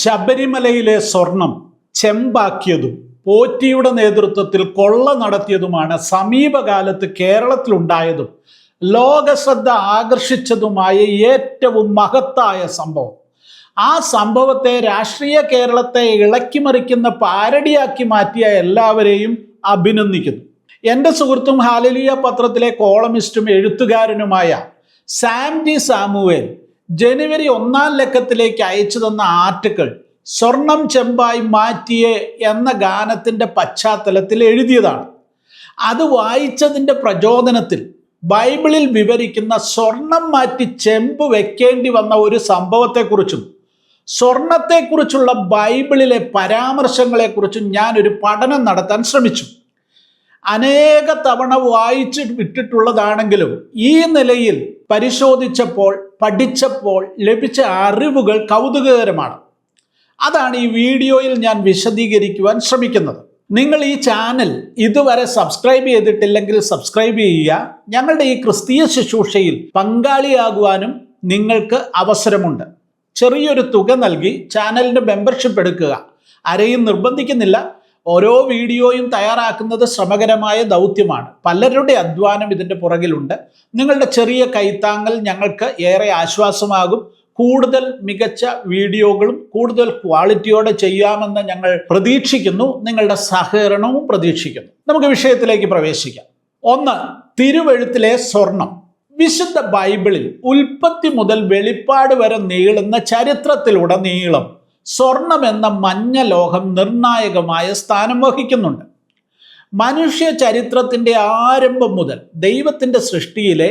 ശബരിമലയിലെ സ്വർണം ചെമ്പാക്കിയതും പോറ്റിയുടെ നേതൃത്വത്തിൽ കൊള്ള നടത്തിയതുമാണ് സമീപകാലത്ത് കേരളത്തിലുണ്ടായതും ലോകശ്രദ്ധ ആകർഷിച്ചതുമായ ഏറ്റവും മഹത്തായ സംഭവം. ആ സംഭവത്തെ രാഷ്ട്രീയ കേരളത്തെ ഇളക്കിമറിക്കുന്ന പാരഡിയാക്കി മാറ്റിയ എല്ലാവരെയും അഭിനന്ദിക്കുന്നു. എൻ്റെ സുഹൃത്തും ഹാലലിയ പത്രത്തിലെ കോളമിസ്റ്റും എഴുത്തുകാരനുമായ സാം ടി സാമുവേൽ ജനുവരി 1 ലക്കത്തിലേക്ക് അയച്ചു തന്ന ആർട്ടിക്കിൾ സ്വർണം ചെമ്പായി മാറ്റിയേ എന്ന ഗാനത്തിൻ്റെ പശ്ചാത്തലത്തിൽ എഴുതിയതാണ്. അത് വായിച്ചതിൻ്റെ പ്രചോദനത്തിൽ ബൈബിളിൽ വിവരിക്കുന്ന സ്വർണം മാറ്റി ചെമ്പ് വെക്കേണ്ടി വന്ന ഒരു സംഭവത്തെക്കുറിച്ചും സ്വർണത്തെക്കുറിച്ചുള്ള ബൈബിളിലെ പരാമർശങ്ങളെക്കുറിച്ചും ഞാനൊരു പഠനം നടത്താൻ ശ്രമിച്ചു. അനേക തവണ വായിച്ചു വിട്ടിട്ടുള്ളതാണെങ്കിലും ഈ നിലയിൽ പരിശോധിച്ചപ്പോൾ പഠിച്ചപ്പോൾ ലഭിച്ച അറിവുകൾ കൗതുകകരമാണ്. അതാണ് ഈ വീഡിയോയിൽ ഞാൻ വിശദീകരിക്കുവാൻ ശ്രമിക്കുന്നത്. നിങ്ങൾ ഈ ചാനൽ ഇതുവരെ സബ്സ്ക്രൈബ് ചെയ്തിട്ടില്ലെങ്കിൽ സബ്സ്ക്രൈബ് ചെയ്യുക. ഞങ്ങളുടെ ഈ ക്രിസ്തീയ ശുശ്രൂഷയിൽ പങ്കാളിയാകുവാനും നിങ്ങൾക്ക് അവസരമുണ്ട്. ചെറിയൊരു തുക നൽകി ചാനലിൻ്റെ മെമ്പർഷിപ്പ് എടുക്കുക. ആരെയും നിർബന്ധിക്കുന്നില്ല. ഓരോ വീഡിയോയും തയ്യാറാക്കുന്നത് ശ്രമകരമായ ദൗത്യമാണ്. പലരുടെ അധ്വാനം ഇതിൻ്റെ പുറകിലുണ്ട്. നിങ്ങളുടെ ചെറിയ കൈത്താങ്ങൽ ഞങ്ങൾക്ക് ഏറെ ആശ്വാസമാകും. കൂടുതൽ മികച്ച വീഡിയോകളും കൂടുതൽ ക്വാളിറ്റിയോടെ ചെയ്യാമെന്ന് ഞങ്ങൾ പ്രതീക്ഷിക്കുന്നു. നിങ്ങളുടെ സഹകരണവും പ്രതീക്ഷിക്കുന്നു. നമുക്ക് വിഷയത്തിലേക്ക് പ്രവേശിക്കാം. 1. തിരുവെഴുത്തിലെ സ്വർണം. വിശുദ്ധ ബൈബിളിൽ ഉൽപ്പത്തി മുതൽ വെളിപ്പാട് വരെ നീളുന്ന ചരിത്രത്തിലുടനീളം സ്വർണം എന്ന മഞ്ഞ ലോഹം നിർണായകമായ സ്ഥാനം വഹിക്കുന്നുണ്ട്. മനുഷ്യ ചരിത്രത്തിൻ്റെ ആരംഭം മുതൽ ദൈവത്തിൻ്റെ സൃഷ്ടിയിലെ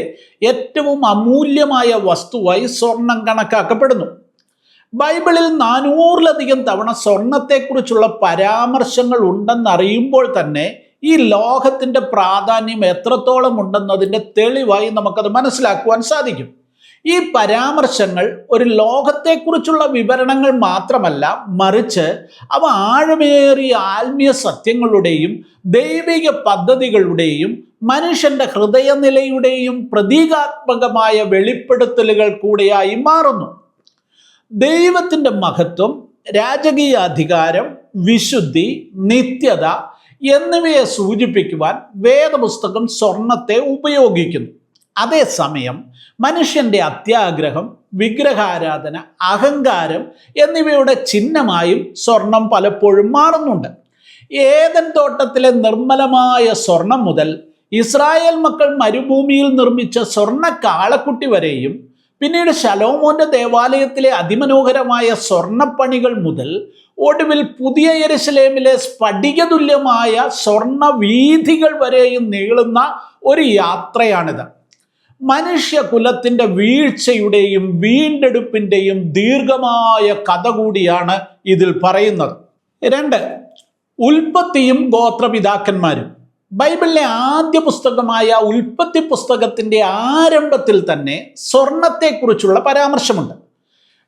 ഏറ്റവും അമൂല്യമായ വസ്തുവായി സ്വർണം കണക്കാക്കപ്പെടുന്നു. ബൈബിളിൽ 400-ലധികം തവണ സ്വർണത്തെക്കുറിച്ചുള്ള പരാമർശങ്ങൾ ഉണ്ടെന്നറിയുമ്പോൾ തന്നെ ഈ ലോഹത്തിൻ്റെ പ്രാധാന്യം എത്രത്തോളം ഉണ്ടെന്നതിൻ്റെ തെളിവായി നമുക്കത് മനസ്സിലാക്കുവാൻ സാധിക്കും. ഈ പരാമർശങ്ങൾ ഒരു ലോകത്തെക്കുറിച്ചുള്ള വിവരണങ്ങൾ മാത്രമല്ല, മറിച്ച് അവ ആഴമേറിയ ആത്മീയ സത്യങ്ങളുടെയും ദൈവിക പദ്ധതികളുടെയും മനുഷ്യന്റെ ഹൃദയനിലയുടെയും പ്രതീകാത്മകമായ വെളിപ്പെടുത്തലുകൾ കൂടെയായി മാറുന്നു. ദൈവത്തിൻ്റെ മഹത്വം, രാജകീയ അധികാരം, വിശുദ്ധി, നിത്യത എന്നിവയെ സൂചിപ്പിക്കുവാൻ വേദപുസ്തകം സ്വർണത്തെ ഉപയോഗിക്കുന്നു. അതേസമയം മനുഷ്യന്റെ അത്യാഗ്രഹം, വിഗ്രഹാരാധന, അഹങ്കാരം എന്നിവയുടെ ചിഹ്നമായും സ്വർണം പലപ്പോഴും മാറുന്നുണ്ട്. ഏദൻ തോട്ടത്തിലെ നിർമ്മലമായ സ്വർണം മുതൽ ഇസ്രായേൽ മക്കൾ മരുഭൂമിയിൽ നിർമ്മിച്ച സ്വർണ്ണ കാളക്കുട്ടി വരെയും, പിന്നീട് ശലോമോന്റെ ദേവാലയത്തിലെ അതിമനോഹരമായ സ്വർണ്ണപ്പണികൾ മുതൽ ഒടുവിൽ പുതിയ യെരുശലേമിലെ സ്ഫടികതുല്യമായ സ്വർണ്ണ വീഥികൾ വരെയും നീളുന്ന ഒരു യാത്രയാണിത്. മനുഷ്യകുലത്തിൻ്റെ വീഴ്ചയുടെയും വീണ്ടെടുപ്പിൻ്റെയും ദീർഘമായ കഥ കൂടിയാണ് ഇതിൽ പറയുന്നത്. 2. ഉൽപ്പത്തിയും ഗോത്രപിതാക്കന്മാരും. ബൈബിളിലെ ആദ്യ പുസ്തകമായ ഉൽപ്പത്തി പുസ്തകത്തിൻ്റെ ആരംഭത്തിൽ തന്നെ സ്വർണത്തെക്കുറിച്ചുള്ള പരാമർശമുണ്ട്.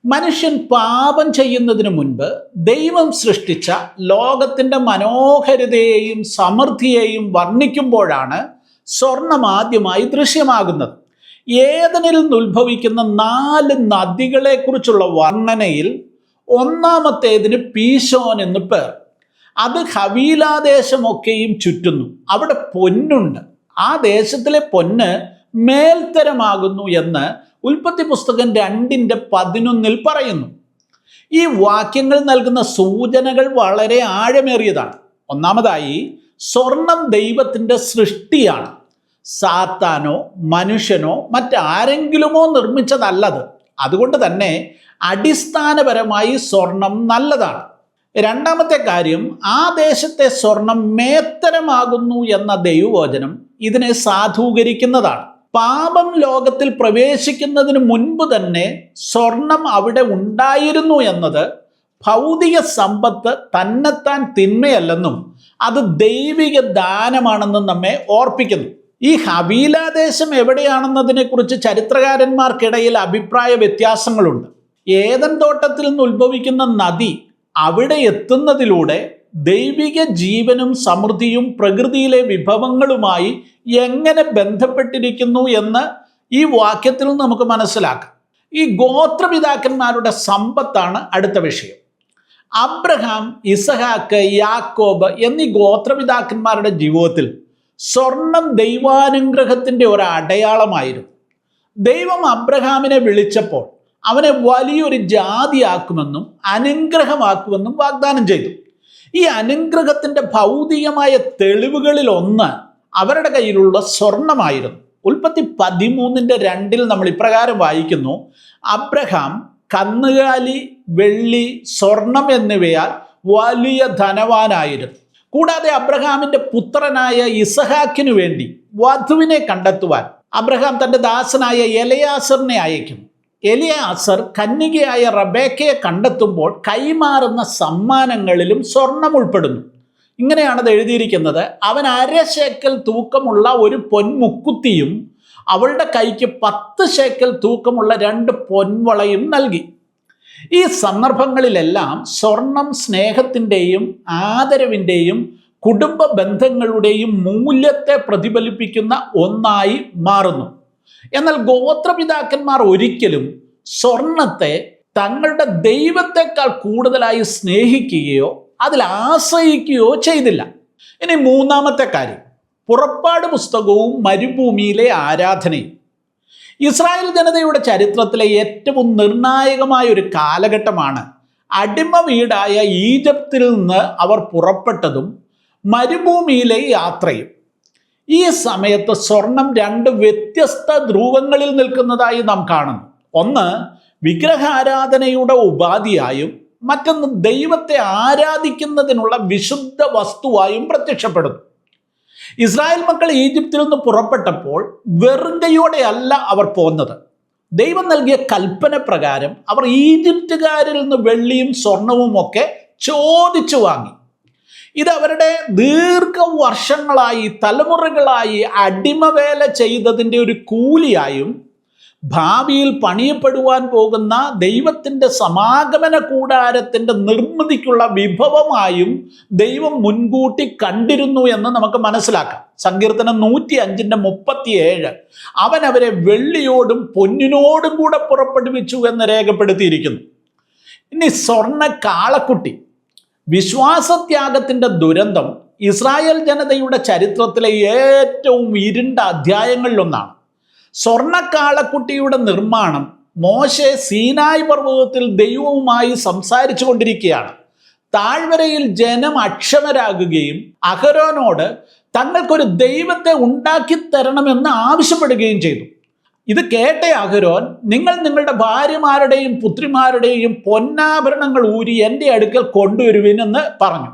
മനുഷ്യൻ പാപം ചെയ്യുന്നതിന് മുൻപ് ദൈവം സൃഷ്ടിച്ച ലോകത്തിൻ്റെ മനോഹരതയെയും സമൃദ്ധിയെയും വർണ്ണിക്കുമ്പോഴാണ് സ്വർണം ആദ്യമായി ദൃശ്യമാകുന്നത്. ഏദനിൽ നിന്ന് ഉത്ഭവിക്കുന്ന 4 നദികളെക്കുറിച്ചുള്ള വർണ്ണനയിൽ ഒന്നാമത്തേതിന് പീശോൻ എന്ന് പേർ. അത് ഹവീലാദേശമൊക്കെയും ചുറ്റുന്നു. അവിടെ പൊന്നുണ്ട്. ആ ദേശത്തിലെ പൊന്ന് മേൽത്തരമാകുന്നു എന്ന് ഉൽപ്പത്തി പുസ്തകം 2:11 പറയുന്നു. ഈ വാക്യങ്ങൾ നൽകുന്ന സൂചനകൾ വളരെ ആഴമേറിയതാണ്. ഒന്നാമതായി, സ്വർണം ദൈവത്തിൻ്റെ സൃഷ്ടിയാണ്. സാത്താനോ മനുഷ്യനോ മറ്റാരെങ്കിലുമോ നിർമ്മിച്ചതല്ലത്. അതുകൊണ്ട് തന്നെ അടിസ്ഥാനപരമായി സ്വർണം നല്ലതാണ്. രണ്ടാമത്തെ കാര്യം, ആ ദേശത്തെ സ്വർണം മേത്തരമാകുന്നു എന്ന ദൈവവചനം ഇതിനെ സാധൂകരിക്കുന്നതാണ്. പാപം ലോകത്തിൽ പ്രവേശിക്കുന്നതിന് മുൻപ് തന്നെ സ്വർണം അവിടെ ഉണ്ടായിരുന്നു എന്നത് ഭൗതിക സമ്പത്ത് തന്നെത്താൻ തിന്മയല്ലെന്നും അത് ദൈവിക ദാനമാണെന്നും നമ്മെ ഓർപ്പിക്കുന്നു. ഈ ഹവീലാദേശം എവിടെയാണെന്നതിനെക്കുറിച്ച് ചരിത്രകാരന്മാർക്കിടയിൽ അഭിപ്രായ വ്യത്യാസങ്ങളുണ്ട്. ഏദൻ തോട്ടത്തിൽ നിന്ന് ഉത്ഭവിക്കുന്ന നദി അവിടെ എത്തുന്നതിലൂടെ ദൈവിക ജീവനും സമൃദ്ധിയും പ്രകൃതിയിലെ വിഭവങ്ങളുമായി എങ്ങനെ ബന്ധപ്പെട്ടിരിക്കുന്നു എന്ന് ഈ വാക്യത്തിൽ നമുക്ക് മനസ്സിലാക്കാം. ഈ ഗോത്രപിതാക്കന്മാരുടെ സമ്പത്താണ് അടുത്ത വിഷയം. അബ്രഹാം, ഇസഹാക്ക്, യാക്കോബ് എന്നീ ഗോത്രപിതാക്കന്മാരുടെ ജീവിതത്തിൽ സ്വർണം ദൈവാനുഗ്രഹത്തിൻ്റെ ഒരു അടയാളമായിരുന്നു. ദൈവം അബ്രഹാമിനെ വിളിച്ചപ്പോൾ അവനെ വലിയൊരു ജാതിയാക്കുമെന്നും അനുഗ്രഹമാക്കുമെന്നും വാഗ്ദാനം ചെയ്തു. ഈ അനുഗ്രഹത്തിൻ്റെ ഭൗതികമായ തെളിവുകളിൽ ഒന്ന് അവരുടെ കയ്യിലുള്ള സ്വർണമായിരുന്നു. ഉൽപ്പത്തി 13:2 നമ്മൾ ഇപ്രകാരം വായിക്കുന്നു: അബ്രഹാം കന്നുകാലി, വെള്ളി, സ്വർണം എന്നിവയാൽ വലിയ ധനവാനായിരുന്നു. കൂടാതെ അബ്രഹാമിന്റെ പുത്രനായ ഇസഹാക്കിനു വേണ്ടി വധുവിനെ കണ്ടെത്തുവാൻ അബ്രഹാം തന്റെ ദാസനായ എലയാസറിനെ അയക്കുന്നു. എലിയാസർ കന്യകയായ റബേക്കയെ കണ്ടെത്തുമ്പോൾ കൈമാറുന്ന സമ്മാനങ്ങളിലും സ്വർണം ഉൾപ്പെടുന്നു. ഇങ്ങനെയാണത് എഴുതിയിരിക്കുന്നത്: അവൻ 1/2 ശേക്കൽ തൂക്കമുള്ള ഒരു പൊൻമുക്കുത്തിയും അവളുടെ കൈക്ക് 10 ശേക്കൽ തൂക്കമുള്ള 2 പൊൻവളയും നൽകി. ഈ സന്ദർഭങ്ങളിലെല്ലാം സ്വർണം സ്നേഹത്തിൻ്റെയും ആദരവിൻ്റെയും കുടുംബ ബന്ധങ്ങളുടെയും മൂല്യത്തെ പ്രതിഫലിപ്പിക്കുന്ന ഒന്നായി മാറുന്നു. എന്നാൽ ഗോത്രപിതാക്കന്മാർ ഒരിക്കലും സ്വർണത്തെ തങ്ങളുടെ ദൈവത്തെക്കാൾ കൂടുതലായി സ്നേഹിക്കുകയോ അതിൽ ആശ്രയിക്കുകയോ ചെയ്തില്ല. ഇനി മൂന്നാമത്തെ കാര്യം, പുറപ്പാട് പുസ്തകവും മരുഭൂമിയിലെ ആരാധനയും. ഇസ്രായേൽ ജനതയുടെ ചരിത്രത്തിലെ ഏറ്റവും നിർണായകമായ ഒരു കാലഘട്ടമാണ് അടിമ വീടായ ഈജിപ്തിൽ നിന്ന് അവർ പുറപ്പെട്ടതും മരുഭൂമിയിലെ യാത്രയും. ഈ സമയത്ത് സ്വർണം 2 വ്യത്യസ്ത ധ്രുവങ്ങളിൽ നിൽക്കുന്നതായി നാം കാണുന്നു. ഒന്ന് വിഗ്രഹാരാധനയുടെ ഉപാധിയായും മറ്റൊന്ന് ദൈവത്തെ ആരാധിക്കുന്നതിനുള്ള വിശുദ്ധ വസ്തുവായും പ്രത്യക്ഷപ്പെടുന്നു. ഇസ്രായേൽ മക്കൾ ഈജിപ്തിൽ നിന്ന് പുറപ്പെട്ടപ്പോൾ വെറുങ്കയോടെ അല്ല അവർ പോന്നത്. ദൈവം നൽകിയ കൽപ്പന പ്രകാരം അവർ ഈജിപ്തുകാരിൽ നിന്ന് വെള്ളിയും സ്വർണവും ഒക്കെ ചോദിച്ചു വാങ്ങി. ഇത് അവരുടെ ദീർഘവർഷങ്ങളായി, തലമുറകളായി അടിമവേല ചെയ്തതിൻ്റെ ഒരു കൂലിയായും ഭാവിയിൽ പണിയപ്പെടുവാൻ പോകുന്ന ദൈവത്തിൻ്റെ സമാഗമന കൂടാരത്തിൻ്റെ നിർമ്മിതിക്കുള്ള വിഭവമായും ദൈവം മുൻകൂട്ടി കണ്ടിരുന്നു എന്ന് നമുക്ക് മനസ്സിലാക്കാം. സങ്കീർത്തനം 105:37 അവൻ അവരെ വെള്ളിയോടും പൊന്നിനോടും കൂടെ പുറപ്പെടുവിച്ചു എന്ന് രേഖപ്പെടുത്തിയിരിക്കുന്നു. ഇനി സ്വർണ്ണ കാളക്കുട്ടി, വിശ്വാസത്യാഗത്തിൻ്റെ ദുരന്തം ഇസ്രായേൽ ജനതയുടെ ചരിത്രത്തിലെ ഏറ്റവും ഇരുണ്ട അധ്യായങ്ങളിലൊന്നാണ്. സ്വർണ്ണക്കാളക്കുട്ടിയുടെ നിർമ്മാണം മോശെ സീനായ് പർവ്വതത്തിൽ ദൈവവുമായി സംസാരിച്ചു കൊണ്ടിരിക്കുകയാണ്. താഴ്വരയിൽ ജനം അക്ഷമരാകുകയും അഹരോനോട് തങ്ങൾക്കൊരു ദൈവത്തെ ഉണ്ടാക്കി തരണമെന്ന് ആവശ്യപ്പെടുകയും ചെയ്തു. ഇത് കേട്ട അഹരോൻ, നിങ്ങൾ നിങ്ങളുടെ ഭാര്യമാരുടെയും പുത്രിമാരുടെയും പൊന്നാഭരണങ്ങൾ ഊരി എൻ്റെ അടുക്കൽ കൊണ്ടുവരുവിനെന്ന് പറഞ്ഞു.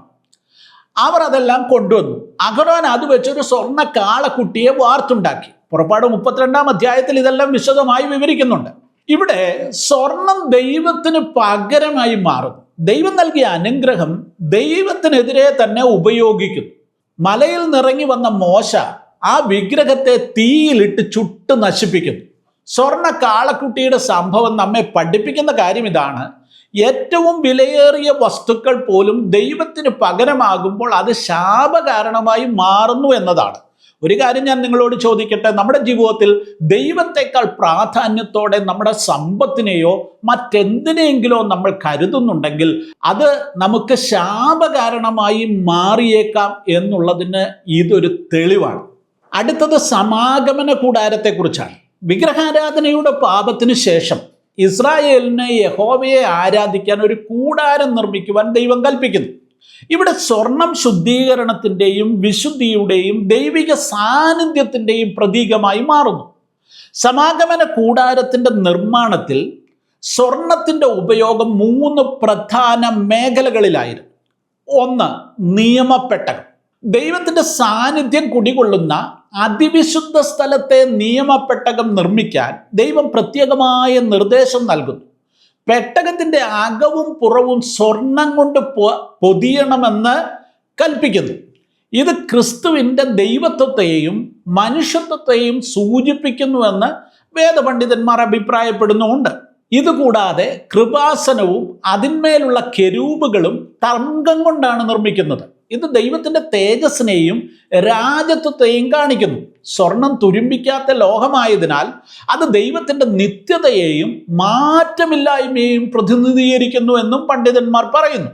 അവർ അതെല്ലാം കൊണ്ടുവന്നു. അഹരോൻ അത് വെച്ചൊരു സ്വർണ്ണ കാളക്കുട്ടിയെ വാർത്തുണ്ടാക്കി. പുറപ്പാട് 32-ാം അധ്യായത്തിൽ ഇതെല്ലാം വിശദമായി വിവരിക്കുന്നുണ്ട്. ഇവിടെ സ്വർണം ദൈവത്തിന് പകരമായി മാറുന്നു. ദൈവം നൽകിയ അനുഗ്രഹം ദൈവത്തിനെതിരെ തന്നെ ഉപയോഗിക്കുന്നു. മലയിൽ നിറങ്ങി വന്ന മോശ ആ വിഗ്രഹത്തെ തീയിലിട്ട് ചുട്ട് നശിപ്പിക്കുന്നു. സ്വർണ്ണ കാളക്കുട്ടിയുടെ സംഭവം നമ്മെ പഠിപ്പിക്കുന്ന കാര്യം ഇതാണ്: ഏറ്റവും വിലയേറിയ വസ്തുക്കൾ പോലും ദൈവത്തിന് പകരമാകുമ്പോൾ അത് ശാപകാരണമായി മാറുന്നു എന്നതാണ്. ഒരു കാര്യം ഞാൻ നിങ്ങളോട് ചോദിക്കട്ടെ, നമ്മുടെ ജീവിതത്തിൽ ദൈവത്തെക്കാൾ പ്രാധാന്യത്തോടെ നമ്മുടെ സമ്പത്തിനെയോ മറ്റെന്തിനെങ്കിലോ നമ്മൾ കരുതുന്നുണ്ടെങ്കിൽ അത് നമുക്ക് ശാപകാരണമായി മാറിയേക്കാം എന്നുള്ളതിന് ഇതൊരു തെളിവാണ്. അടുത്തത് സമാഗമന കൂടാരത്തെക്കുറിച്ചാണ്. വിഗ്രഹാരാധനയുടെ പാപത്തിന് ശേഷം ഇസ്രായേലിന് യഹോവയെ ആരാധിക്കാൻ ഒരു കൂടാരം നിർമ്മിക്കുവാൻ ദൈവം കൽപ്പിക്കുന്നു. ഇവിടെ സ്വർണം ശുദ്ധീകരണത്തിൻ്റെയും വിശുദ്ധിയുടെയും ദൈവിക സാന്നിധ്യത്തിൻ്റെയും പ്രതീകമായി മാറുന്നു. സമാഗമന കൂടാരത്തിൻ്റെ നിർമ്മാണത്തിൽ സ്വർണത്തിൻ്റെ ഉപയോഗം 3 പ്രധാന മേഖലകളിലായിരുന്നു. ഒന്ന്, നിയമപ്പെട്ടകം. ദൈവത്തിൻ്റെ സാന്നിധ്യം കുടികൊള്ളുന്ന അതിവിശുദ്ധ സ്ഥലത്തെ നിയമപ്പെട്ടകം നിർമ്മിക്കാൻ ദൈവം പ്രത്യേകമായ നിർദ്ദേശം നൽകുന്നു. പെട്ടകത്തിൻ്റെ അകവും പുറവും സ്വർണം കൊണ്ട് പൊതിയണമെന്ന് കൽപ്പിക്കുന്നു. ഇത് ക്രിസ്തുവിൻ്റെ ദൈവത്വത്തെയും മനുഷ്യത്വത്തെയും സൂചിപ്പിക്കുന്നുവെന്ന് വേദപണ്ഡിതന്മാർ അഭിപ്രായപ്പെടുന്നുമുണ്ട്. ഇതുകൂടാതെ കൃപാസനവും അതിന്മേലുള്ള കെരൂബുകളും തങ്കം കൊണ്ടാണ് നിർമ്മിക്കുന്നത്. ഇത് ദൈവത്തിൻ്റെ തേജസ്സിനെയും രാജത്വത്തെയും കാണിക്കുന്നു. സ്വർണം തുരുമ്പിക്കാത്ത ലോഹമായതിനാൽ അത് ദൈവത്തിൻ്റെ നിത്യതയെയും മാറ്റമില്ലായ്മയെയും പ്രതിനിധീകരിക്കുന്നു എന്നും പണ്ഡിതന്മാർ പറയുന്നു.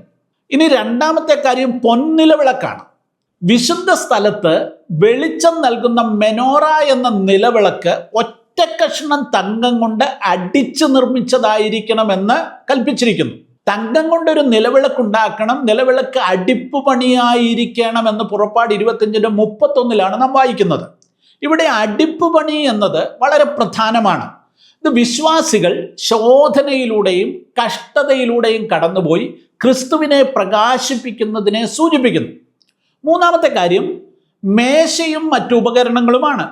ഇനി രണ്ടാമത്തെ കാര്യം പൊൻനിലവിളക്കാണ്. വിശുദ്ധ സ്ഥലത്ത് വെളിച്ചം നൽകുന്ന മെനോറ എന്ന നിലവിളക്ക് ഒറ്റ കഷ്ണം തങ്കം കൊണ്ട് അടിച്ചു നിർമ്മിച്ചതായിരിക്കണമെന്ന് കൽപ്പിച്ചിരിക്കുന്നു. തങ്കം കൊണ്ടൊരു നിലവിളക്ക് ഉണ്ടാക്കണം, നിലവിളക്ക് അടിപ്പ് പണിയായിരിക്കണമെന്ന് പുറപ്പാട് 25:31 നാം വായിക്കുന്നത്. ഇവിടെ അടിപ്പ് പണി എന്നത് വളരെ പ്രധാനമാണ്. ഇത് വിശ്വാസികൾ ശോധനയിലൂടെയും കഷ്ടതയിലൂടെയും കടന്നുപോയി ക്രിസ്തുവിനെ പ്രകാശിപ്പിക്കുന്നതിനെ സൂചിപ്പിക്കുന്നു. മൂന്നാമത്തെ കാര്യം മേശയും മറ്റു ഉപകരണങ്ങളുമാണ്.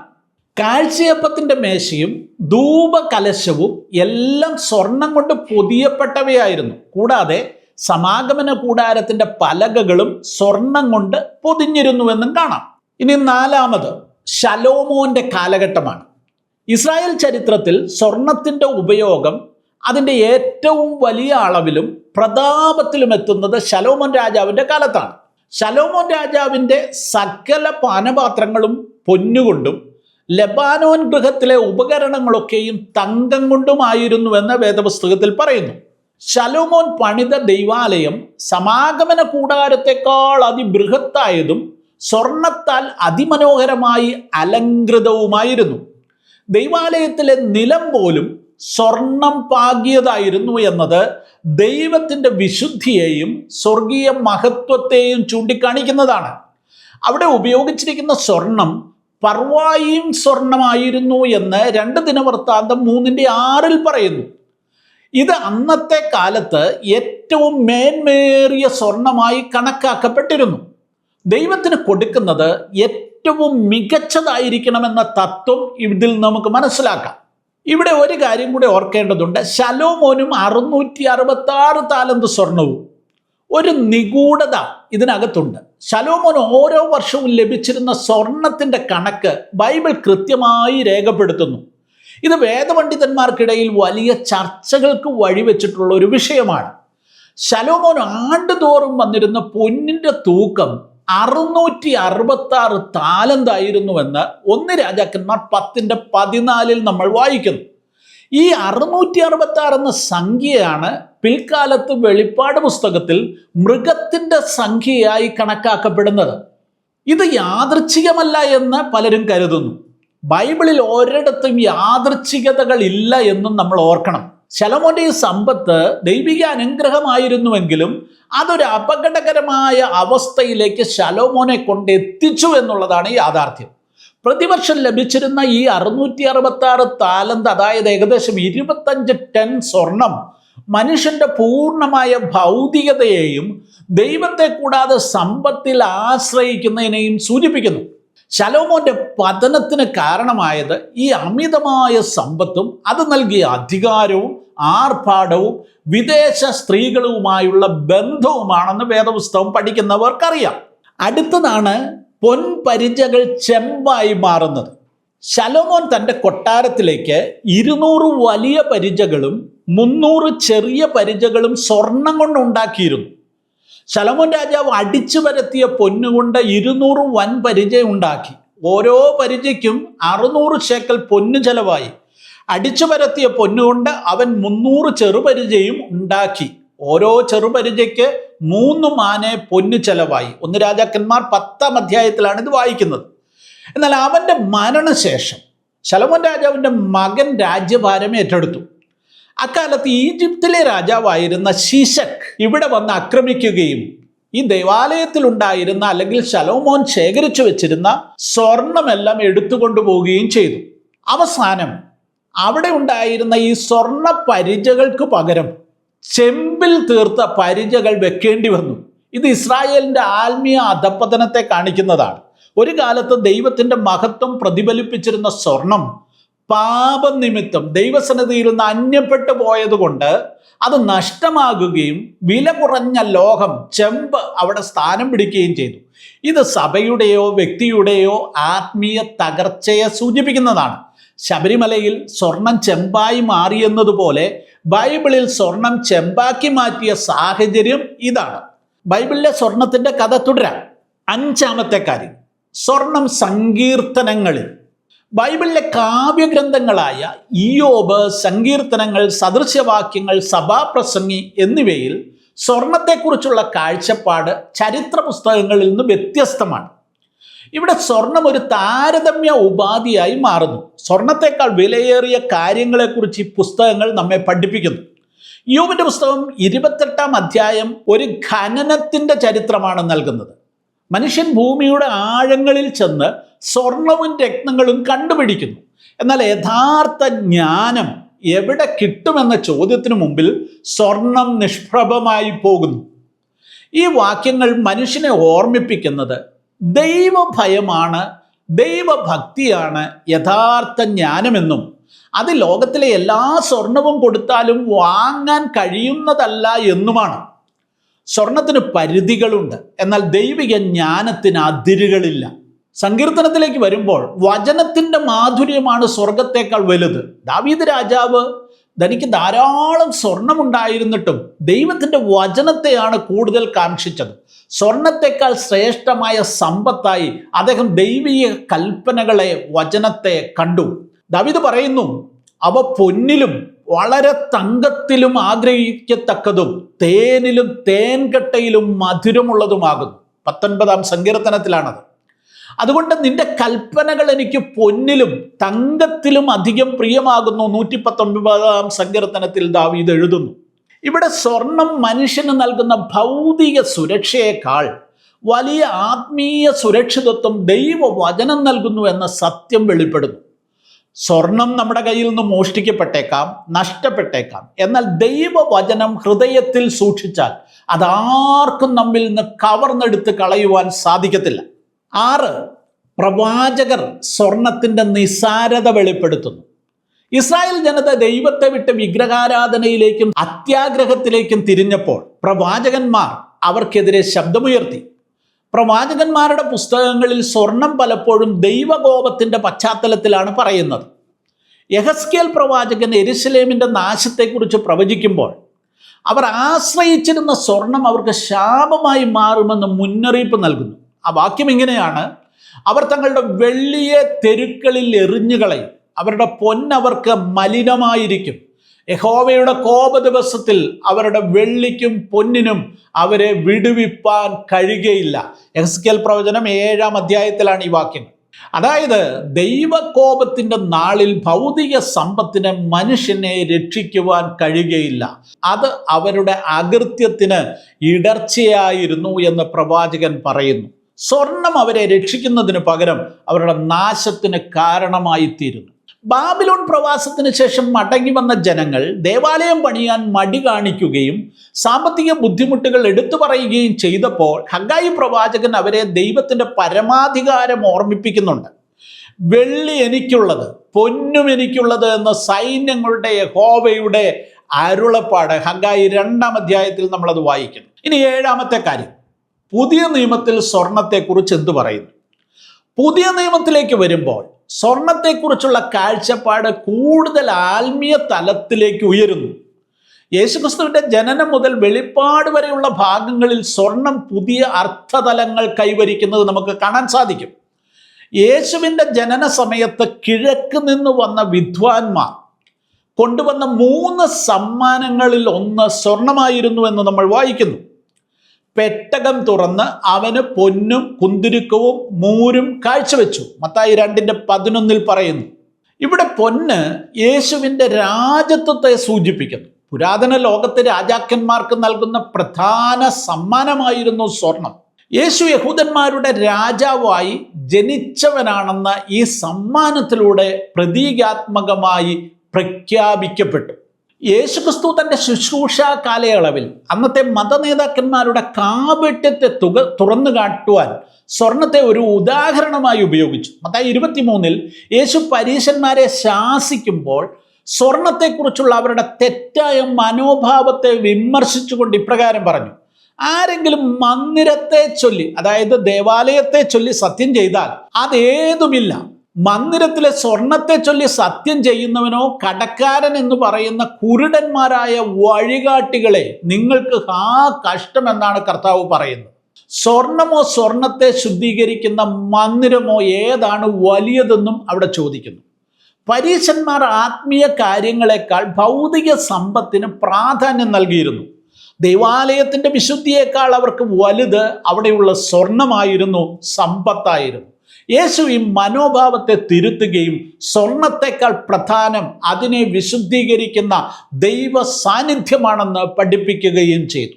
കാഴ്ചയപ്പത്തിൻ്റെ മേശയും ധൂപകലശവും എല്ലാം സ്വർണം കൊണ്ട് പൊതിയപ്പെട്ടവയായിരുന്നു. കൂടാതെ സമാഗമന കൂടാരത്തിൻ്റെ പലകകളും സ്വർണം കൊണ്ട് പൊതിഞ്ഞിരുന്നുവെന്നും കാണാം. ഇനി നാലാമത് ശലോമോന്റെ കാലഘട്ടമാണ്. ഇസ്രായേൽ ചരിത്രത്തിൽ സ്വർണത്തിൻ്റെ ഉപയോഗം അതിൻ്റെ ഏറ്റവും വലിയ അളവിലും പ്രതാപത്തിലും എത്തുന്നത് ശലോമോൻ രാജാവിൻ്റെ കാലത്താണ്. ശലോമോൻ രാജാവിൻ്റെ സകല പാനപാത്രങ്ങളും പൊന്നുകൊണ്ടും ലെബാനോൻ ഗൃഹത്തിലെ ഉപകരണങ്ങളൊക്കെയും തങ്കം കൊണ്ടുമായിരുന്നുവെന്ന് വേദപുസ്തകത്തിൽ പറയുന്നു. ശലോമോൻ പണിത ദൈവാലയം സമാഗമന കൂടാരത്തെക്കാൾ അതിബൃഹത്തായതും സ്വർണത്താൽ അതിമനോഹരമായി അലങ്കൃതവുമായിരുന്നു. ദൈവാലയത്തിലെ നിലം പോലും സ്വർണം പാകിയതായിരുന്നു എന്നത് ദൈവത്തിൻ്റെ വിശുദ്ധിയെയും സ്വർഗീയ മഹത്വത്തെയും ചൂണ്ടിക്കാണിക്കുന്നതാണ്. അവിടെ ഉപയോഗിച്ചിരിക്കുന്ന സ്വർണം പർവായിം സ്വർണമായിരുന്നു എന്ന് 2 ദിനവൃത്താന്തം 3:6 പറയുന്നു. ഇത് അന്നത്തെ കാലത്ത് ഏറ്റവും മേന്മേറിയ സ്വർണമായി കണക്കാക്കപ്പെട്ടിരുന്നു. ദൈവത്തിന് കൊടുക്കുന്നത് ഏറ്റവും മികച്ചതായിരിക്കണമെന്ന തത്വം ഇതിൽ നമുക്ക് മനസ്സിലാക്കാം. ഇവിടെ ഒരു കാര്യം കൂടി ഓർക്കേണ്ടതുണ്ട്. ശലോമോനും 666 താലന്ത് സ്വർണവും. ഒരു നിഗൂഢത ഇതിനകത്തുണ്ട്. ശലോമോൻ ഓരോ വർഷവും ലഭിച്ചിരുന്ന സ്വർണത്തിൻ്റെ കണക്ക് ബൈബിൾ കൃത്യമായി രേഖപ്പെടുത്തുന്നു. ഇത് വേദപണ്ഡിതന്മാർക്കിടയിൽ വലിയ ചർച്ചകൾക്ക് വഴിവെച്ചിട്ടുള്ള ഒരു വിഷയമാണ്. ശലോമോൻ ആണ്ടുതോറും വന്നിരുന്ന പൊന്നിൻ്റെ തൂക്കം 666 താലന്തായിരുന്നുവെന്ന് 1 രാജാക്കന്മാർ 10:14 നമ്മൾ വായിക്കുന്നു. ഈ 666 എന്ന സംഖ്യയാണ് പിൽക്കാലത്ത് വെളിപ്പാട് പുസ്തകത്തിൽ മൃഗത്തിൻ്റെ സംഖ്യയായി കണക്കാക്കപ്പെടുന്നത്. ഇത് യാദൃച്ഛികമല്ല എന്ന് പലരും കരുതുന്നു. ബൈബിളിൽ ഒരിടത്തും യാദൃച്ഛികതകൾ ഇല്ല എന്നും നമ്മൾ ഓർക്കണം. ശലോമോന്റെ ഈ സമ്പത്ത് ദൈവിക അനുഗ്രഹമായിരുന്നുവെങ്കിലും അതൊരു അപകടകരമായ അവസ്ഥയിലേക്ക് ശലോമോനെ കൊണ്ടെത്തിച്ചു എന്നുള്ളതാണ് യാഥാർത്ഥ്യം. പ്രതിവർഷം ലഭിച്ചിരുന്ന ഈ 666 താലന്ത്, അതായത് ഏകദേശം 25 ടൺ സ്വർണം, മനുഷ്യന്റെ പൂർണ്ണമായ ഭൗതികതയെയും ദൈവത്തെ കൂടാതെ സമ്പത്തിൽ ആശ്രയിക്കുന്നതിനെയും സൂചിപ്പിക്കുന്നു. ശലോമോന്റെ പതനത്തിന് കാരണമായത് ഈ അമിതമായ സമ്പത്തും അത് നൽകിയ അധികാരവും ആർഭാടവും വിദേശ സ്ത്രീകളുമായുള്ള ബന്ധവുമാണെന്ന് വേദപുസ്തകം പഠിക്കുന്നവർക്കറിയാം. അടുത്തതാണ് പൊൻപരിചകൾ ചെമ്പായി മാറുന്നത്. ശലോമോൻ തൻ്റെ കൊട്ടാരത്തിലേക്ക് 200 വലിയ പരിചകളും 300 ചെറിയ പരിചകളും സ്വർണം കൊണ്ട് ഉണ്ടാക്കിയിരുന്നു. ശലോമോൻ രാജാവ് അടിച്ചു പരത്തിയ പൊന്നുകൊണ്ട് 200 വൻ പരിച ഉണ്ടാക്കി. ഓരോ പരിചയ്ക്കും 600 ശേക്കൽ പൊന്നു ചെലവായി. അടിച്ചു പരത്തിയ പൊന്നുകൊണ്ട് അവൻ 300 ചെറുപരിചയും ഉണ്ടാക്കി. ഓരോ ചെറുപരിചയ്ക്ക് 3 മാനെ പൊന്നു ചെലവായി. 1 രാജാക്കന്മാർ 10-ാം അധ്യായത്തിലാണ് ഇത് വായിക്കുന്നത്. എന്നാൽ അവൻ്റെ മരണശേഷം ശലോമോൻ രാജാവിൻ്റെ മകൻ രാജ്യഭാരം ഏറ്റെടുത്തു. അക്കാലത്ത് ഈജിപ്തിലെ രാജാവായിരുന്ന ശീശക് ഇവിടെ വന്ന് ആക്രമിക്കുകയും ഈ ദേവാലയത്തിലുണ്ടായിരുന്ന അല്ലെങ്കിൽ ശലോമോൻ ശേഖരിച്ചു വെച്ചിരുന്ന സ്വർണമെല്ലാം എടുത്തുകൊണ്ടുപോവുകയും ചെയ്തു. അവസാനം അവിടെ ഉണ്ടായിരുന്ന ഈ സ്വർണ്ണ പരിചകൾക്ക് പകരം ചെമ്പിൽ തീർത്ത പരിചകൾ വെക്കേണ്ടി വന്നു. ഇത് ഇസ്രായേലിൻ്റെ ആത്മീയ അധപ്പതനത്തെ കാണിക്കുന്നതാണ്. ഒരു കാലത്ത് ദൈവത്തിൻ്റെ മഹത്വം പ്രതിഫലിപ്പിച്ചിരുന്ന സ്വർണം പാപനിമിത്തം ദൈവസന്നിധിയിൽ നിന്ന് അന്യപ്പെട്ടു പോയതുകൊണ്ട് അത് നഷ്ടമാകുകയും വില കുറഞ്ഞ ലോഹം ചെമ്പ് അവിടെ സ്ഥാനം പിടിക്കുകയും ചെയ്തു. ഇത് സഭയുടെയോ വ്യക്തിയുടെയോ ആത്മീയ തകർച്ചയെ സൂചിപ്പിക്കുന്നതാണ്. ശബരിമലയിൽ സ്വർണം ചെമ്പായി മാറിയെന്നതുപോലെ ബൈബിളിൽ സ്വർണം ചെമ്പാക്കി മാറ്റിയ സാഹചര്യം ഇതാണ്. ബൈബിളിലെ സ്വർണത്തിൻ്റെ കഥ തുടരാം. 5-ാമത്തെ കാര്യം, സ്വർണം സങ്കീർത്തനങ്ങളിൽ. ബൈബിളിലെ കാവ്യഗ്രന്ഥങ്ങളായ ഇയ്യോബ്, സങ്കീർത്തനങ്ങൾ, സദൃശ്യവാക്യങ്ങൾ, സഭാപ്രസംഗി എന്നിവയിൽ സ്വർണത്തെക്കുറിച്ചുള്ള കാഴ്ചപ്പാട് ചരിത്ര പുസ്തകങ്ങളിൽ നിന്ന് വ്യത്യസ്തമാണ്. ഇവിടെ സ്വർണം ഒരു താരതമ്യ ഉപാധിയായി മാറുന്നു. സ്വർണത്തെക്കാൾ വിലയേറിയ കാര്യങ്ങളെക്കുറിച്ച് ഈ പുസ്തകങ്ങൾ നമ്മെ പഠിപ്പിക്കുന്നു. യോബിന്റെ പുസ്തകം 28-ാം അധ്യായം ഒരു ഖനനത്തിന്റെ ചരിത്രമാണ് നൽകുന്നത്. മനുഷ്യൻ ഭൂമിയുടെ ആഴങ്ങളിൽ ചെന്ന് സ്വർണവും രത്നങ്ങളും കണ്ടുപിടിക്കുന്നു. എന്നാൽ യഥാർത്ഥ ജ്ഞാനം എവിടെ കിട്ടുമെന്ന ചോദ്യത്തിന് മുമ്പിൽ സ്വർണം നിഷ്പ്രഭമായി പോകുന്നു. ഈ വാക്യങ്ങൾ മനുഷ്യനെ ഓർമ്മിപ്പിക്കുന്നത് ദൈവഭയമാണ്, ദൈവഭക്തിയാണ് യഥാർത്ഥ ജ്ഞാനമെന്നും അത് ലോകത്തിലെ എല്ലാ സ്വർണവും കൊടുത്താലും വാങ്ങാൻ കഴിയുന്നതല്ല എന്നുമാണ്. സ്വർണത്തിന് പരിധികളുണ്ട്, എന്നാൽ ദൈവിക ജ്ഞാനത്തിന് അതിരുകളില്ല. സങ്കീർത്തനത്തിലേക്ക് വരുമ്പോൾ വചനത്തിൻ്റെ മാധുര്യമാണ് സ്വർഗത്തേക്കാൾ വലുത്. ദാവീദ് രാജാവ് തനിക്ക് ധാരാളം സ്വർണമുണ്ടായിരുന്നിട്ടും ദൈവത്തിൻ്റെ വചനത്തെയാണ് കൂടുതൽ കാക്ഷിച്ചത്. സ്വർണത്തെക്കാൾ ശ്രേഷ്ഠമായ സമ്പത്തായി അദ്ദേഹം ദൈവീയ കൽപ്പനകളെ, വചനത്തെ കണ്ടു. ദാവീദ് പറയുന്നു, അവ പൊന്നിലും വളരെ തങ്കത്തിലും ആഗ്രഹിക്കത്തക്കതും തേനിലും തേൻകട്ടയിലും മധുരമുള്ളതുമാകുന്നു. 19-ാം സങ്കീർത്തനത്തിലാണത്. അതുകൊണ്ട് നിന്റെ കൽപ്പനകൾ എനിക്ക് പൊന്നിലും തങ്കത്തിലും അധികം പ്രിയമാകുന്നു. 119-ാം സങ്കീർത്തനത്തിൽ ദാവീദ് എഴുതുന്നു. ഇവിടെ സ്വർണം മനുഷ്യന് നൽകുന്ന ഭൗതിക സുരക്ഷയേക്കാൾ വലിയ ആത്മീയ സുരക്ഷിതത്വം ദൈവവചനം നൽകുന്നു എന്ന സത്യം വെളിപ്പെടുന്നു. സ്വർണം നമ്മുടെ കയ്യിൽ നിന്ന് മോഷ്ടിക്കപ്പെട്ടേക്കാം, നഷ്ടപ്പെട്ടേക്കാം. എന്നാൽ ദൈവവചനം ഹൃദയത്തിൽ സൂക്ഷിച്ചാൽ അതാർക്കും നമ്മിൽ നിന്ന് കവർന്നെടുത്ത് കളയുവാൻ സാധിക്കത്തില്ല. 6, പ്രവാചകർ സ്വർണത്തിൻ്റെ നിസാരത വെളിപ്പെടുത്തുന്നു. ഇസ്രായേൽ ജനത ദൈവത്തെ വിട്ട് വിഗ്രഹാരാധനയിലേക്കും അത്യാഗ്രഹത്തിലേക്കും തിരിഞ്ഞപ്പോൾ പ്രവാചകന്മാർ അവർക്കെതിരെ ശബ്ദമുയർത്തി. പ്രവാചകന്മാരുടെ പുസ്തകങ്ങളിൽ സ്വർണം പലപ്പോഴും ദൈവകോപത്തിൻ്റെ പശ്ചാത്തലത്തിലാണ് പറയുന്നത്. യെഹസ്കേൽ പ്രവാചകൻ യെരുശലേമിൻ്റെ നാശത്തെക്കുറിച്ച് പ്രവചിക്കുമ്പോൾ അവർ ആശ്രയിച്ചിരുന്ന സ്വർണം അവർക്ക് ശാപമായി മാറുമെന്ന് മുന്നറിയിപ്പ് നൽകുന്നു. ആ വാക്യം ഇങ്ങനെയാണ്: അവർ തങ്ങളുടെ വെള്ളിയെ തെരുക്കളിൽ എറിഞ്ഞുകളയും, അവരുടെ പൊന്നവർക്ക് മലിനമായിരിക്കും. യഹോവയുടെ കോപ ദിവസത്തിൽ അവരുടെ വെള്ളിക്കും പൊന്നിനും അവരെ വിടുവിപ്പാൻ കഴിയുകയില്ല. യെഹസ്കേൽ പ്രവചനം 7-ാം അധ്യായത്തിലാണ് ഈ വാക്യം. അതായത് ദൈവകോപത്തിൻ്റെ നാളിൽ ഭൗതിക സമ്പത്തിന് മനുഷ്യനെ രക്ഷിക്കുവാൻ കഴിയുകയില്ല. അത് അവരുടെ അകൃത്യത്തിന് ഇടർച്ചയായിരുന്നു എന്ന് പ്രവാചകൻ പറയുന്നു. സ്വർണം അവരെ രക്ഷിക്കുന്നതിന് പകരം അവരുടെ നാശത്തിന് കാരണമായി തീരുന്നു. ബാബിലോൺ പ്രവാസത്തിന് ശേഷം മടങ്ങി വന്ന ജനങ്ങൾ ദേവാലയം പണിയാൻ മടി കാണിക്കുകയും സാമ്പത്തിക ബുദ്ധിമുട്ടുകൾ എടുത്തു പറയുകയും ചെയ്തപ്പോൾ ഹഗ്ഗായി പ്രവാചകൻ അവരെ ദൈവത്തിൻ്റെ പരമാധികാരം ഓർമ്മിപ്പിക്കുന്നുണ്ട്. വെള്ളി എനിക്കുള്ളത്, പൊന്നും എനിക്കുള്ളത് എന്ന സൈന്യങ്ങളുടെ യഹോവയുടെ അരുളപ്പാട് ഹഗ്ഗായി 2-ാം അധ്യായത്തിൽ നമ്മളത് വായിക്കുന്നു. ഇനി 7-ാമത്തെ കാര്യം, പുതിയ നിയമത്തിൽ സ്വർണത്തെക്കുറിച്ച് എന്തു പറയുന്നു? പുതിയ നിയമത്തിലേക്ക് വരുമ്പോൾ സ്വർണത്തെക്കുറിച്ചുള്ള കാഴ്ചപ്പാട് കൂടുതൽ ആത്മീയ തലത്തിലേക്ക് ഉയരുന്നു. യേശുക്രിസ്തുവിൻ്റെ ജനനം മുതൽ വെളിപ്പാട് വരെയുള്ള ഭാഗങ്ങളിൽ സ്വർണം പുതിയ അർത്ഥതലങ്ങൾ കൈവരിക്കുന്നത് നമുക്ക് കാണാൻ സാധിക്കും. യേശുവിൻ്റെ ജനന സമയത്ത് കിഴക്ക് നിന്ന് വന്ന വിദ്വാൻമാർ കൊണ്ടുവന്ന 3 സമ്മാനങ്ങളിൽ ഒന്ന് സ്വർണമായിരുന്നു എന്ന് നമ്മൾ വായിക്കുന്നു. പെട്ടകം തുറന്ന് അവന് പൊന്നും കുന്തിരുക്കവും മൂരും കാഴ്ചവെച്ചു. മത്തായി 2:11 പറയുന്നു. ഇവിടെ പൊന്ന് യേശുവിൻ്റെ രാജത്വത്തെ സൂചിപ്പിക്കുന്നു. പുരാതന ലോകത്തെ രാജാക്കന്മാർക്ക് നൽകുന്ന പ്രധാന സമ്മാനമായിരുന്നു സ്വർണം. യേശു യഹൂദന്മാരുടെ രാജാവായി ജനിച്ചവനാണെന്ന് ഈ സമ്മാനത്തിലൂടെ പ്രതീകാത്മകമായി പ്രഖ്യാപിക്കപ്പെട്ടു. യേശുക്രിസ്തു തൻ്റെ ശുശ്രൂഷ കാലയളവിൽ അന്നത്തെ മതനേതാക്കന്മാരുടെ കാപട്യത്തെ തുറന്നു കാട്ടുവാൻ സ്വർണത്തെ ഒരു ഉദാഹരണമായി ഉപയോഗിച്ചു. മത്തായി 23 യേശു പരീശന്മാരെ ശാസിക്കുമ്പോൾ സ്വർണത്തെക്കുറിച്ചുള്ള അവരുടെ തെറ്റായ മനോഭാവത്തെ വിമർശിച്ചുകൊണ്ട് ഇപ്രകാരം പറഞ്ഞു: ആരെങ്കിലും മന്ദിരത്തെ ചൊല്ലി, അതായത് ദേവാലയത്തെ ചൊല്ലി സത്യം ചെയ്താൽ അതേതുമില്ല. മന്ദിരത്തിലെ സ്വർണത്തെ ചൊല്ലി സത്യം ചെയ്യുന്നവനോ കടക്കാരൻ എന്ന് പറയുന്ന കുരുടന്മാരായ വഴികാട്ടികളെ നിങ്ങൾക്ക് കഷ്ടമെന്നാണ് കർത്താവ് പറയുന്നത്. സ്വർണമോ സ്വർണത്തെ ശുദ്ധീകരിക്കുന്ന മന്ദിരമോ ഏതാണ് വലിയതെന്നും അവിടെ ചോദിക്കുന്നു. പരീശന്മാർ ആത്മീയ കാര്യങ്ങളെക്കാൾ ഭൗതിക സമ്പത്തിന് പ്രാധാന്യം നൽകിയിരുന്നു. ദൈവാലയത്തിൻ്റെ വിശുദ്ധിയേക്കാൾ അവർക്ക് വലുത് അവിടെയുള്ള സ്വർണമായിരുന്നു, സമ്പത്തായിരുന്നു. യേശു ഈ മനോഭാവത്തെ തിരുത്തുകയും സ്വർണത്തെക്കാൾ പ്രധാനം അതിനെ വിശുദ്ധീകരിക്കുന്ന ദൈവ സാന്നിധ്യമാണെന്ന് പഠിപ്പിക്കുകയും ചെയ്തു.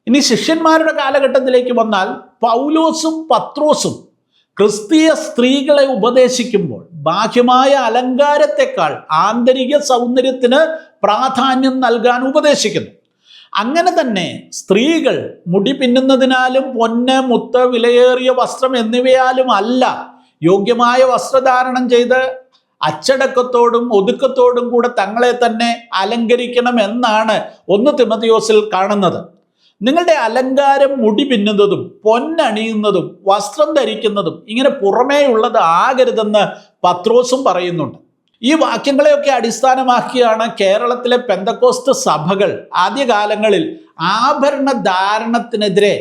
ഇനി ശിഷ്യന്മാരുടെ കാലഘട്ടത്തിലേക്ക് വന്നാൽ പൗലോസും പത്രോസും ക്രിസ്തീയ സ്ത്രീകളെ ഉപദേശിക്കുമ്പോൾ ബാഹ്യമായ അലങ്കാരത്തെക്കാൾ ആന്തരിക സൗന്ദര്യത്തിന് പ്രാധാന്യം നൽകാൻ ഉപദേശിക്കുന്നു. അങ്ങനെ തന്നെ സ്ത്രീകൾ മുടി പിന്നുന്നതിനാലും പൊന്ന്, മുത്ത്, വിലയേറിയ വസ്ത്രം എന്നിവയാലും അല്ല യോഗ്യമായ വസ്ത്രധാരണം ചെയ്ത് അച്ചടക്കത്തോടും ഒതുക്കത്തോടും കൂടെ തങ്ങളെ തന്നെ അലങ്കരിക്കണം എന്നാണ് 1 തിമോഥെയോസിൽ കാണുന്നത്. നിങ്ങളുടെ അലങ്കാരം മുടി പിന്നുന്നതും പൊന്നണിയുന്നതും വസ്ത്രം ധരിക്കുന്നതും ഇങ്ങനെ പുറമേയുള്ളത് ആകരുതെന്ന് പത്രോസും പറയുന്നുണ്ട്. ഈ വാക്യങ്ങളെയൊക്കെ അടിസ്ഥാനമാക്കിയാണ് കേരളത്തിലെ പെന്തക്കോസ്ത് സഭകൾ ആദ്യകാലങ്ങളിൽ ആഭരണ ധാരണത്തിനെതിരെ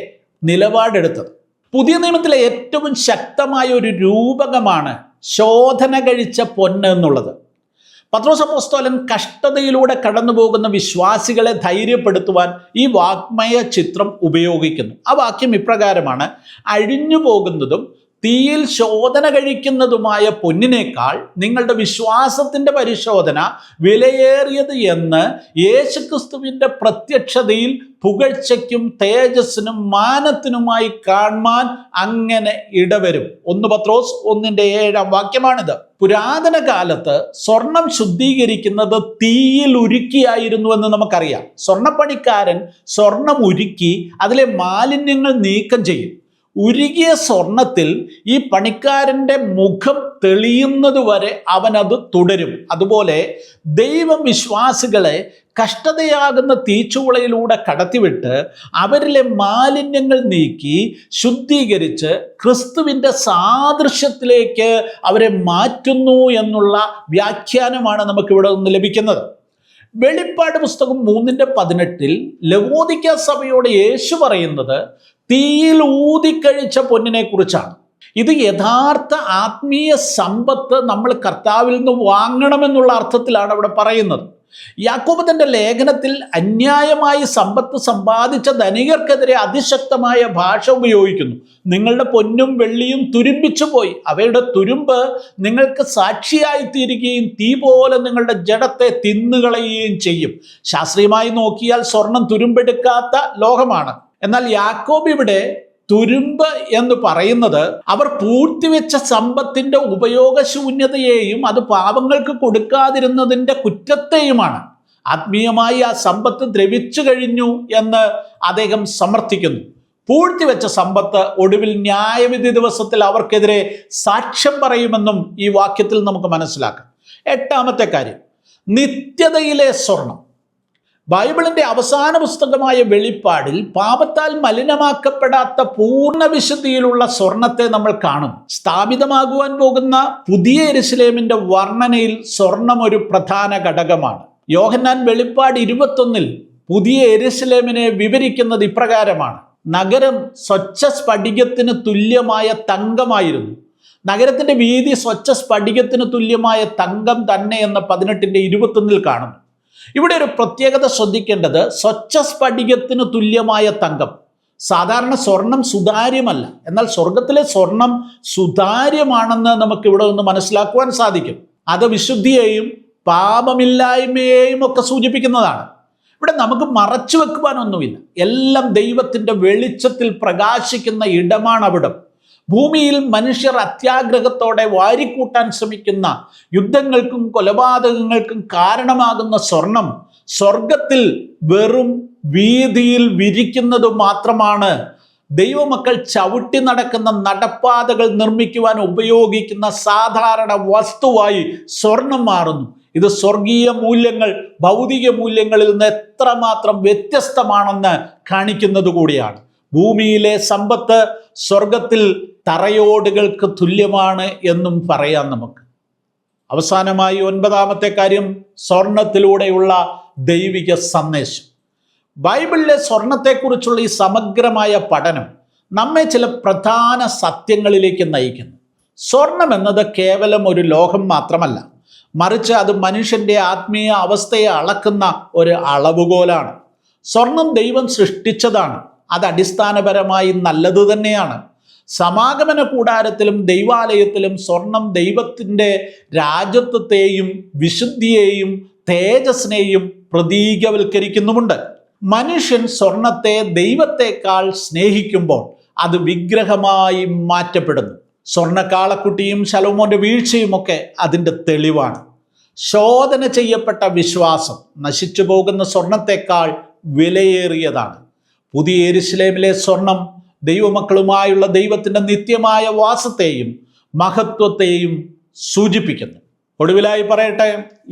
നിലപാടെടുത്തത്. പുതിയ നിയമത്തിലെ ഏറ്റവും ശക്തമായ ഒരു രൂപകമാണ് ശോധന കഴിച്ച പൊന്ന് എന്നുള്ളത്. പത്രോസ് അപ്പോസ്തലൻ കഷ്ടതയിലൂടെ കടന്നു പോകുന്ന വിശ്വാസികളെ ധൈര്യപ്പെടുത്തുവാൻ ഈ വാഗ്മയ ചിത്രം ഉപയോഗിക്കുന്നു. ആ വാക്യം ഇപ്രകാരമാണ്: അഴിഞ്ഞു പോകുന്നതും തീയിൽ ശോധന കഴിക്കുന്നതുമായ പൊന്നിനേക്കാൾ നിങ്ങളുടെ വിശ്വാസത്തിൻ്റെ പരിശോധന വിലയേറിയത് എന്ന് യേശുക്രിസ്തുവിൻ്റെ പ്രത്യക്ഷതയിൽ പുകഴ്ചയ്ക്കും തേജസ്സിനും മാനത്തിനുമായി കാണുവാൻ അങ്ങനെ ഇടവരും. 1 പത്രോസ് 1:7 വാക്യമാണിത്. പുരാതന കാലത്ത് സ്വർണം ശുദ്ധീകരിക്കുന്നത് തീയിൽ ഉരുക്കിയായിരുന്നു എന്ന് നമുക്കറിയാം. സ്വർണ്ണപ്പണിക്കാരൻ സ്വർണം ഉരുക്കി അതിലെ മാലിന്യങ്ങൾ നീക്കം ചെയ്യും. ഉരുകിയ സ്വർണത്തിൽ ഈ പണിക്കാരൻ്റെ മുഖം തെളിയുന്നത് വരെ അവനത് തുടരും. അതുപോലെ ദൈവം വിശ്വാസികളെ കഷ്ടതയാകുന്ന തീച്ചുളയിലൂടെ കടത്തിവിട്ട് അവരിലെ മാലിന്യങ്ങൾ നീക്കി ശുദ്ധീകരിച്ച് ക്രിസ്തുവിൻ്റെ സാദൃശ്യത്തിലേക്ക് അവരെ മാറ്റുന്നു എന്നുള്ള വ്യാഖ്യാനമാണ് നമുക്കിവിടെ നിന്ന് ലഭിക്കുന്നത്. വെളിപ്പാട് പുസ്തകം 3:18 ലവോദിക്ക സഭയോട് യേശു പറയുന്നത് തീയിൽ ഊതിക്കഴിച്ച പൊന്നിനെ കുറിച്ചാണ്. ഇത് യഥാർത്ഥ ആത്മീയ സമ്പത്ത് നമ്മൾ കർത്താവിൽ നിന്ന് വാങ്ങണമെന്നുള്ള അർത്ഥത്തിലാണ് അവിടെ പറയുന്നത്. യാക്കോബ് തന്റെ ലേഖനത്തിൽ അന്യായമായി സമ്പത്ത് സമ്പാദിച്ച ധനികർക്കെതിരെ അതിശക്തമായ ഭാഷ ഉപയോഗിക്കുന്നു. നിങ്ങളുടെ പൊന്നും വെള്ളിയും തുരുമ്പിച്ചു പോയി, അവയുടെ തുരുമ്പ് നിങ്ങൾക്ക് സാക്ഷിയായി തീരുകയും തീ പോലെ നിങ്ങളുടെ ജഡത്തെ തിന്നുകളയുകയും ചെയ്യും. ശാസ്ത്രീയമായി നോക്കിയാൽ സ്വർണം തുരുമ്പെടുക്കാത്ത ലോഹമാണ്. എന്നാൽ യാക്കോബ് ഇവിടെ തുരുമ്പ് എന്ന് പറയുന്നത് അവർ പൂഴ്ത്തിവെച്ച സമ്പത്തിന്റെ ഉപയോഗശൂന്യതയെയും അത് പാപങ്ങൾക്ക് കൊടുക്കാതിരുന്നതിൻ്റെ കുറ്റത്തെയുമാണ്. ആത്മീയമായി ആ സമ്പത്ത് ദ്രവിച്ചു കഴിഞ്ഞു എന്ന് അദ്ദേഹം സമർത്ഥിക്കുന്നു. പൂഴ്ത്തിവെച്ച സമ്പത്ത് ഒടുവിൽ ന്യായവിധി ദിവസത്തിൽ അവർക്കെതിരെ സാക്ഷ്യം പറയുമെന്നും ഈ വാക്യത്തിൽ നമുക്ക് മനസ്സിലാക്കാം. 8ാമത്തെ കാര്യം, നിത്യതയിലെ സ്വർണം. ബൈബിളിന്റെ അവസാന പുസ്തകമായ വെളിപ്പാടിൽ പാപത്താൽ മലിനമാക്കപ്പെടാത്ത പൂർണ്ണ വിശുദ്ധിയിലുള്ള സ്വർണത്തെ നമ്മൾ കാണും. സ്ഥാപിതമാകുവാൻ പോകുന്ന പുതിയ യെരുശലേമിന്റെ വർണ്ണനയിൽ സ്വർണം ഒരു പ്രധാന ഘടകമാണ്. യോഹന്നാൻ വെളിപ്പാട് 21 പുതിയ യെരുശലേമിനെ വിവരിക്കുന്നത് ഇപ്രകാരമാണ്: നഗരം സ്വച്ഛ സ്ഫടികത്തിന് തുല്യമായ തങ്കമായിരുന്നു. നഗരത്തിന്റെ വീതി സ്വച്ഛ സ്ഫടികത്തിന് തുല്യമായ തങ്കം തന്നെ എന്ന് 18:21 കാണുന്നു. ഇവിടെ ഒരു പ്രത്യേകത ശ്രദ്ധിക്കേണ്ടത്, സ്വച്ഛ സ്ഫടികത്തിന് തുല്യമായ തങ്കം. സാധാരണ സ്വർണം സുതാര്യമല്ല, എന്നാൽ സ്വർഗത്തിലെ സ്വർണം സുതാര്യമാണെന്ന് നമുക്ക് ഇവിടെ നിന്ന് മനസ്സിലാക്കുവാൻ സാധിക്കും. അത് വിശുദ്ധിയെയും പാപമില്ലായ്മയെയും ഒക്കെ സൂചിപ്പിക്കുന്നതാണ്. ഇവിടെ നമുക്ക് മറച്ചു വെക്കുവാനൊന്നുമില്ല. എല്ലാം ദൈവത്തിൻ്റെ വെളിച്ചത്തിൽ പ്രകാശിക്കുന്ന ഇടമാണ് അവിടം. ഭൂമിയിൽ മനുഷ്യർ അത്യാഗ്രഹത്തോടെ വാരിക്കൂട്ടാൻ ശ്രമിക്കുന്ന യുദ്ധങ്ങൾക്കും കൊലപാതകങ്ങൾക്കും കാരണമാകുന്ന സ്വർണം സ്വർഗത്തിൽ വെറും വീതിയിൽ വിരിക്കുന്നത് മാത്രമാണ്. ദൈവമക്കൾ ചവിട്ടി നടക്കുന്ന നടപ്പാതകൾ നിർമ്മിക്കുവാൻ ഉപയോഗിക്കുന്ന സാധാരണ വസ്തുവായി സ്വർണം മാറുന്നു. ഇത് സ്വർഗീയ മൂല്യങ്ങൾ ഭൗതിക മൂല്യങ്ങളിൽ നിന്ന് എത്രമാത്രം വ്യത്യസ്തമാണെന്ന് കാണിക്കുന്നത് കൂടിയാണ്. ഭൂമിയിലെ സമ്പത്ത് സ്വർഗത്തിൽ തറയോടുകൾക്ക് തുല്യമാണ് എന്നും പറയാം നമുക്ക്. അവസാനമായി 9ാമത്തെ കാര്യം, സ്വർണത്തിലൂടെയുള്ള ദൈവിക സന്ദേശം. ബൈബിളിലെ സ്വർണത്തെക്കുറിച്ചുള്ള ഈ സമഗ്രമായ പഠനം നമ്മെ ചില പ്രധാന സത്യങ്ങളിലേക്ക് നയിക്കുന്നു. സ്വർണം എന്നത് കേവലം ഒരു ലോഹം മാത്രമല്ല, മറിച്ച് അത് മനുഷ്യൻ്റെ ആത്മീയ അവസ്ഥയെ അളക്കുന്ന ഒരു അളവുകോലാണ്. സ്വർണം ദൈവം സൃഷ്ടിച്ചതാണ്. അത് അടിസ്ഥാനപരമായി നല്ലത് തന്നെയാണ്. സമാഗമന കൂടാരത്തിലും ദൈവാലയത്തിലും സ്വർണം ദൈവത്തിൻ്റെ രാജത്വത്തെയും വിശുദ്ധിയെയും തേജസ്സിനെയും പ്രതീകവൽക്കരിക്കുന്നുമുണ്ട്. മനുഷ്യൻ സ്വർണത്തെ ദൈവത്തെക്കാൾ സ്നേഹിക്കുമ്പോൾ അത് വിഗ്രഹമായി മാറ്റപ്പെടുന്നു. സ്വർണ്ണക്കാളക്കുട്ടിയും ശലോമോന്റെ വീഴ്ചയുമൊക്കെ അതിൻ്റെ തെളിവാണ്. ശോധന ചെയ്യപ്പെട്ട വിശ്വാസം നശിച്ചു പോകുന്ന സ്വർണത്തെക്കാൾ വിലയേറിയതാണ്. പുതിയ യെരുശലേമിലെ സ്വർണം ദൈവമക്കളുമായുള്ള ദൈവത്തിൻ്റെ നിത്യമായ വാസത്തെയും മഹത്വത്തെയും സൂചിപ്പിക്കുന്നു. ഒടുവിലായി പറയട്ടെ,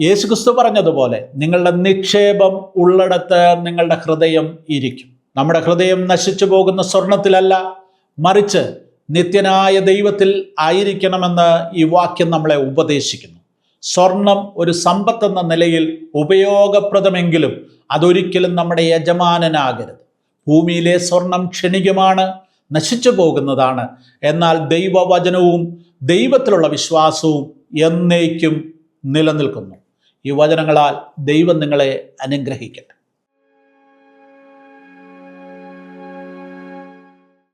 യേശുക്രിസ്തു പറഞ്ഞതുപോലെ നിങ്ങളുടെ നിക്ഷേപം ഉള്ളിടത്ത് നിങ്ങളുടെ ഹൃദയം ഇരിക്കും. നമ്മുടെ ഹൃദയം നശിച്ചു പോകുന്ന സ്വർണത്തിലല്ല, മറിച്ച് നിത്യനായ ദൈവത്തിൽ ആയിരിക്കണമെന്ന് ഈ വാക്യം നമ്മളെ ഉപദേശിക്കുന്നു. സ്വർണം ഒരു സമ്പത്തെന്ന നിലയിൽ ഉപയോഗപ്രദമെങ്കിലും അതൊരിക്കലും നമ്മുടെ യജമാനനാകരുത്. ഭൂമിയിലെ സ്വർണം ക്ഷണികമാണ്, നശിച്ചു പോകുന്നതാണ്. എന്നാൽ ദൈവവചനവും ദൈവത്തിലുള്ള വിശ്വാസവും എന്നേക്കും നിലനിൽക്കുന്നു. ഈ വചനങ്ങളാൽ ദൈവം നിങ്ങളെ അനുഗ്രഹിക്കട്ടെ.